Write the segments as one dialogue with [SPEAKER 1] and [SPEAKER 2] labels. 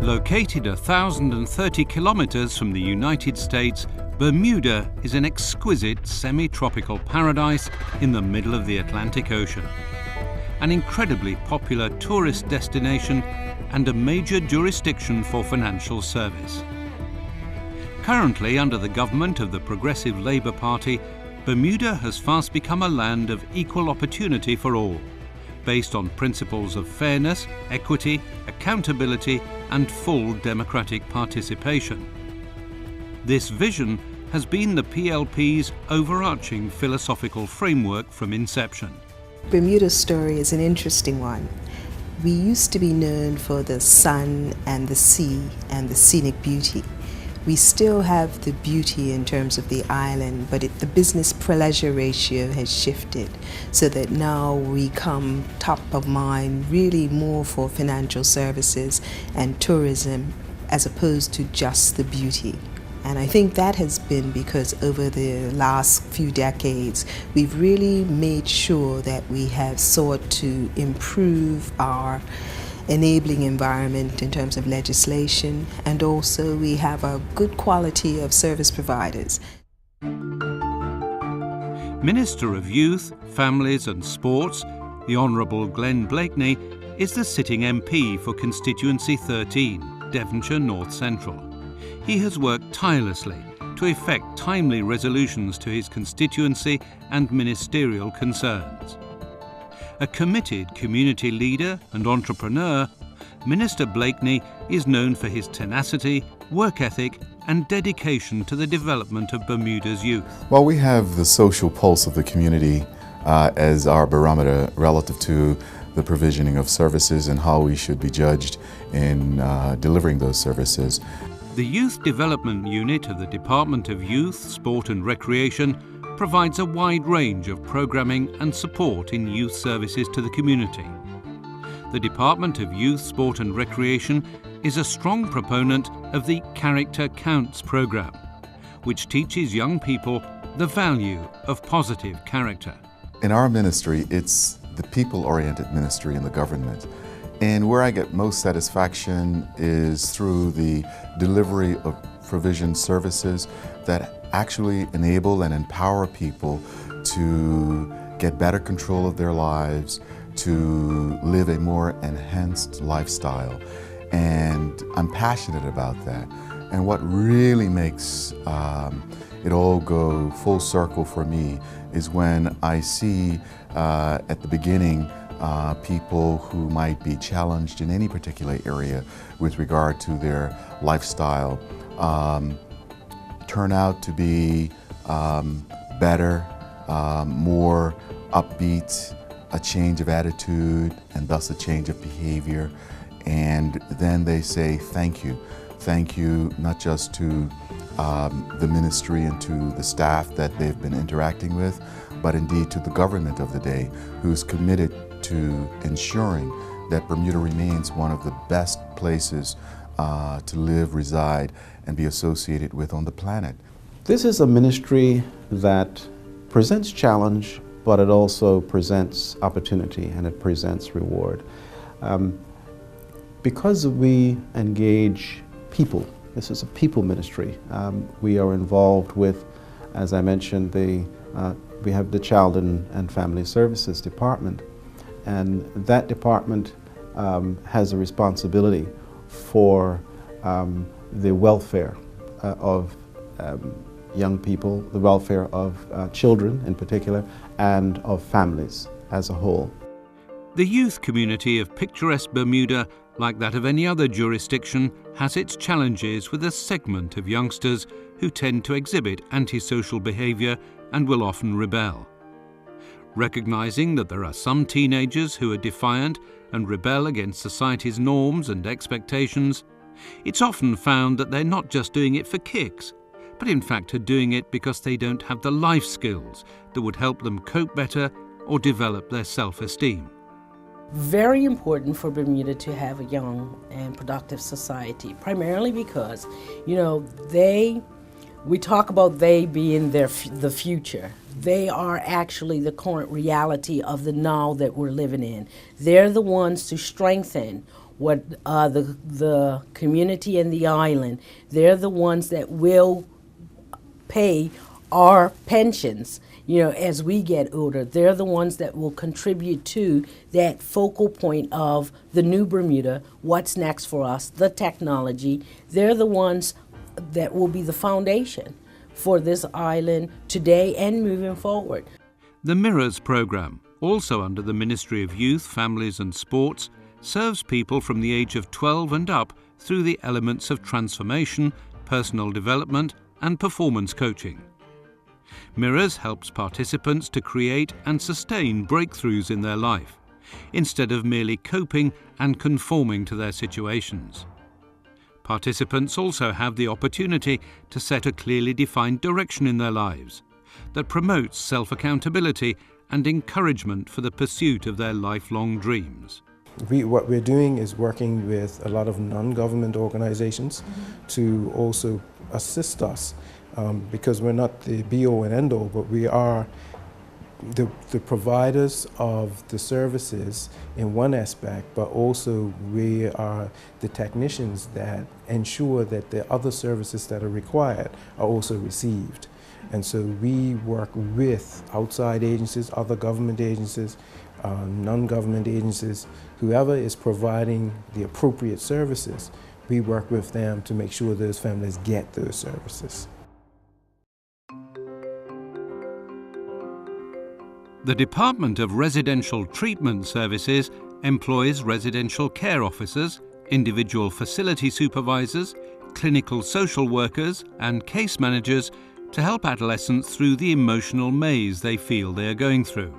[SPEAKER 1] Located 1,030 kilometers from the United States, Bermuda is an exquisite semi-tropical paradise in the middle of the Atlantic Ocean. An incredibly popular tourist destination and a major jurisdiction for financial service. Currently, under the government of the Progressive Labour Party, Bermuda has fast become a land of equal opportunity for all, based on principles of fairness, equity, accountability and full democratic participation. This vision has been the PLP's overarching philosophical framework from inception.
[SPEAKER 2] Bermuda's story is an interesting one. We used to be known for the sun and the sea and the scenic beauty. We still have the beauty in terms of the island, but the business-pleasure ratio has shifted so that now we come top of mind really more for financial services and tourism as opposed to just the beauty. And I think that has been because over the last few decades, we've really made sure that we have sought to improve our enabling environment in terms of legislation, and also we have a good quality of service providers.
[SPEAKER 1] Minister of Youth, Families and Sports, the Honourable Glenn Blakeney, is the sitting MP for Constituency 13, Devonshire North Central. He has worked tirelessly to effect timely resolutions to his constituency and ministerial concerns. A committed community leader and entrepreneur, Minister Blakeney is known for his tenacity, work ethic and dedication to the development of Bermuda's youth.
[SPEAKER 3] Well, we have the social pulse of the community as our barometer relative to the provisioning of services and how we should be judged in delivering those services.
[SPEAKER 1] The Youth Development Unit of the Department of Youth, Sport and Recreation provides a wide range of programming and support in youth services to the community. The Department of Youth, Sport and Recreation is a strong proponent of the Character Counts program, which teaches young people the value of positive character.
[SPEAKER 3] In our ministry, it's the people-oriented ministry in the government. And where I get most satisfaction is through the delivery of provision services that actually enable and empower people to get better control of their lives, to live a more enhanced lifestyle. And I'm passionate about that. And what really makes it all go full circle for me is when I see at the beginning people who might be challenged in any particular area with regard to their lifestyle turn out to be better, more upbeat, a change of attitude, and thus a change of behavior. And then they say thank you. Thank you not just to the ministry and to the staff that they've been interacting with, but indeed to the government of the day, who's committed to ensuring that Bermuda remains one of the best places to live, reside, and be associated with on the planet.
[SPEAKER 4] This is a ministry that presents challenge, but it also presents opportunity and it presents reward. Because we engage people, this is a people ministry. We are involved with, as I mentioned, we have the Child and Family Services Department, and that department has a responsibility for the welfare of young people, the welfare of children in particular, and of families as a whole.
[SPEAKER 1] The youth community of picturesque Bermuda, like that of any other jurisdiction, has its challenges with a segment of youngsters who tend to exhibit antisocial behaviour and will often rebel. Recognising that there are some teenagers who are defiant and rebel against society's norms and expectations, it's often found that they're not just doing it for kicks, but in fact are doing it because they don't have the life skills that would help them cope better or develop their self-esteem.
[SPEAKER 5] Very important for Bermuda to have a young and productive society, primarily because, we talk about they being the future. They are actually the current reality of the now that we're living in. They're the ones to strengthen what the community and the island, they're the ones that will pay our pensions, as we get older. They're the ones that will contribute to that focal point of the new Bermuda, what's next for us, the technology. They're the ones that will be the foundation for this island today and moving forward.
[SPEAKER 1] The Mirrors program, also under the Ministry of Youth, Families and Sports, serves people from the age of 12 and up through the elements of transformation, personal development and performance coaching. Mirrors helps participants to create and sustain breakthroughs in their life, instead of merely coping and conforming to their situations. Participants also have the opportunity to set a clearly defined direction in their lives that promotes self-accountability and encouragement for the pursuit of their lifelong dreams.
[SPEAKER 6] What we're doing is working with a lot of non-government organizations to also assist us, because we're not the be-all and end-all, but we are the providers of the services in one aspect, but also we are the technicians that ensure that the other services that are required are also received. And so we work with outside agencies, other government agencies, non-government agencies, whoever is providing the appropriate services, we work with them to make sure those families get those services.
[SPEAKER 1] The Department of Residential Treatment Services employs residential care officers, individual facility supervisors, clinical social workers and case managers to help adolescents through the emotional maze they feel they are going through.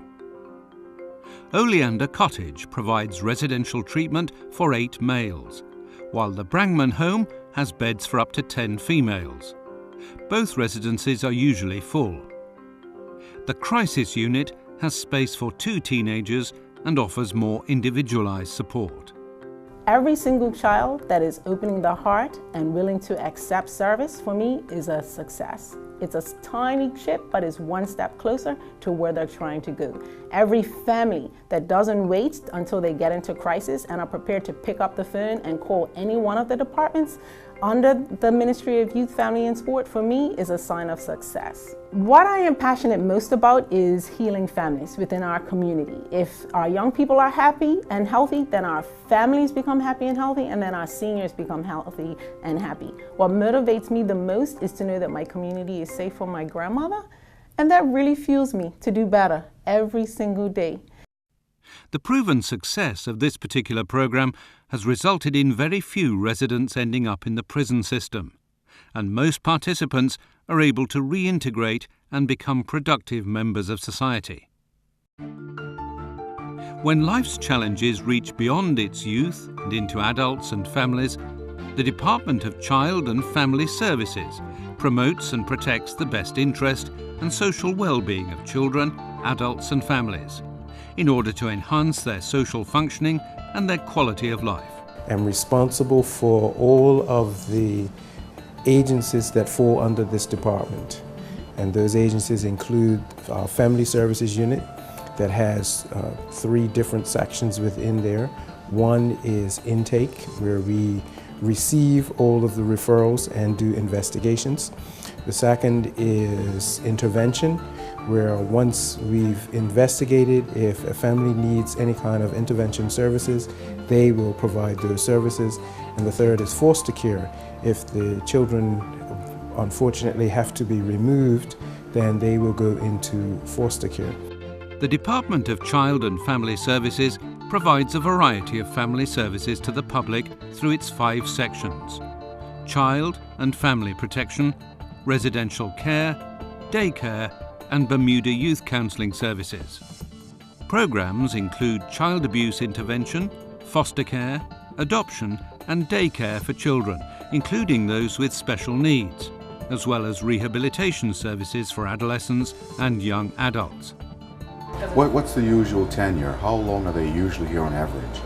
[SPEAKER 1] Oleander Cottage provides residential treatment for 8 males, while the Brangman home has beds for up to 10 females. Both residences are usually full. The crisis unit has space for 2 teenagers and offers more individualized support.
[SPEAKER 7] Every single child that is opening their heart and willing to accept service, for me, is a success. It's a tiny chip, but it's one step closer to where they're trying to go. Every family that doesn't wait until they get into crisis and are prepared to pick up the phone and call any one of the departments under the Ministry of Youth, Family and Sport, for me, is a sign of success. What I am passionate most about is healing families within our community. If our young people are happy and healthy, then our families become happy and healthy, and then our seniors become healthy and happy. What motivates me the most is to know that my community is safe for my grandmother, and that really fuels me to do better every single day.
[SPEAKER 1] The proven success of this particular program has resulted in very few residents ending up in the prison system, and most participants are able to reintegrate and become productive members of society. When life's challenges reach beyond its youth and into adults and families, the Department of Child and Family Services promotes and protects the best interest and social well-being of children, adults and families, in order to enhance their social functioning and their quality of life.
[SPEAKER 6] I'm responsible for all of the agencies that fall under this department. And those agencies include our Family Services Unit that has 3 different sections within there. One is intake, where we receive all of the referrals and do investigations. The second is intervention, where once we've investigated, if a family needs any kind of intervention services, they will provide those services. And the third is foster care. If the children unfortunately have to be removed, then they will go into foster care.
[SPEAKER 1] The Department of Child and Family Services provides a variety of family services to the public through its 5 sections: child and family protection, residential care, daycare, and Bermuda youth counselling services. Programs include child abuse intervention, foster care, adoption and daycare for children, including those with special needs, as well as rehabilitation services for adolescents and young adults.
[SPEAKER 3] What's the usual tenure? How long are they usually here on average?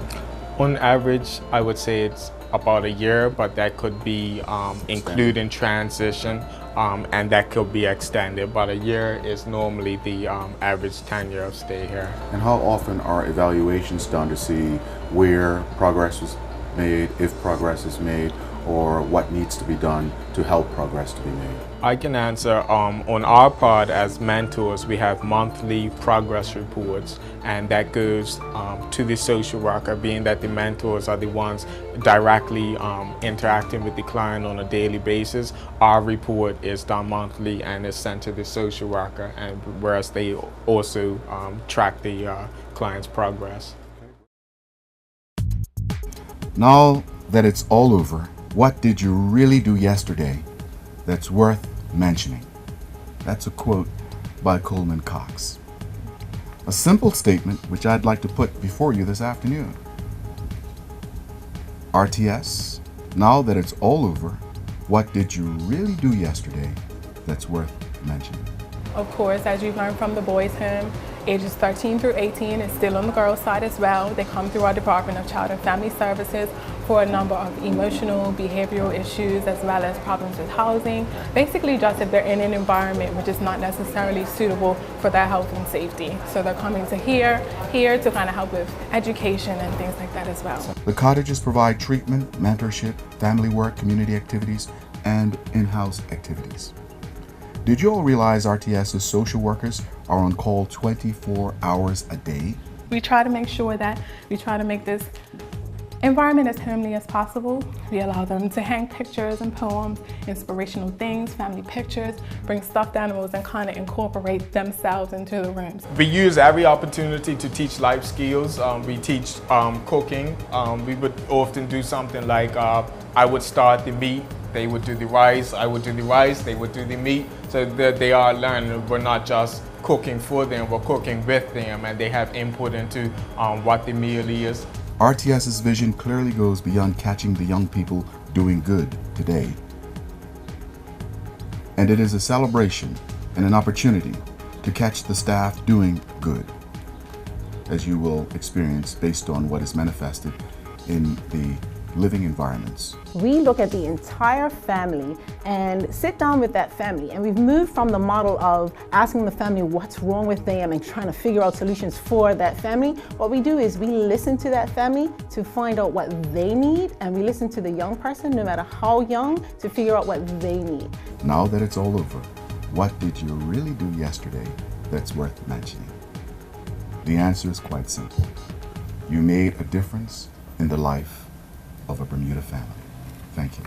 [SPEAKER 8] On average, I would say it's about a year, but that could be including transition, and that could be extended. But a year is normally the average tenure of stay here.
[SPEAKER 3] And how often are evaluations done to see where progress was made, if progress is made, or what needs to be done to help progress to be made?
[SPEAKER 8] I can answer. On our part as mentors, we have monthly progress reports, and that goes to the social worker, being that the mentors are the ones directly interacting with the client on a daily basis. Our report is done monthly and is sent to the social worker, and whereas they also track the client's progress.
[SPEAKER 3] Now that it's all over, what did you really do yesterday that's worth mentioning? That's a quote by Coleman Cox. A simple statement which I'd like to put before you this afternoon. RTS, now that it's all over, what did you really do yesterday that's worth mentioning?
[SPEAKER 9] Of course, as you've learned from the boys' home, ages 13 through 18 is still on the girls' side as well. They come through our Department of Child and Family Services for a number of emotional, behavioral issues, as well as problems with housing. Basically, just if they're in an environment which is not necessarily suitable for their health and safety. So they're coming to here to kind of help with education and things like that as well.
[SPEAKER 3] The cottages provide treatment, mentorship, family work, community activities, and in-house activities. Did you all realize RTS's social workers are on call 24 hours a day?
[SPEAKER 9] We try to make sure that we try to make this environment as homely as possible. We allow them to hang pictures and poems, inspirational things, family pictures, bring stuffed animals, and kind of incorporate themselves into the rooms.
[SPEAKER 8] We use every opportunity to teach life skills. We teach cooking. We would often do something like I would start the meat, they would do the rice, I would do the rice, they would do the meat, so that they are learning. We're not just cooking for them, we're cooking with them, and they have input into what the meal is.
[SPEAKER 3] RTS's vision clearly goes beyond catching the young people doing good today. And it is a celebration and an opportunity to catch the staff doing good, as you will experience based on what is manifested in the living environments.
[SPEAKER 7] We look at the entire family and sit down with that family, and we've moved from the model of asking the family what's wrong with them and trying to figure out solutions for that family. What we do is we listen to that family to find out what they need, and we listen to the young person, no matter how young, to figure out what they need.
[SPEAKER 3] Now that it's all over, what did you really do yesterday that's worth mentioning? The answer is quite simple. You made a difference in the life of a Bermuda family. Thank you.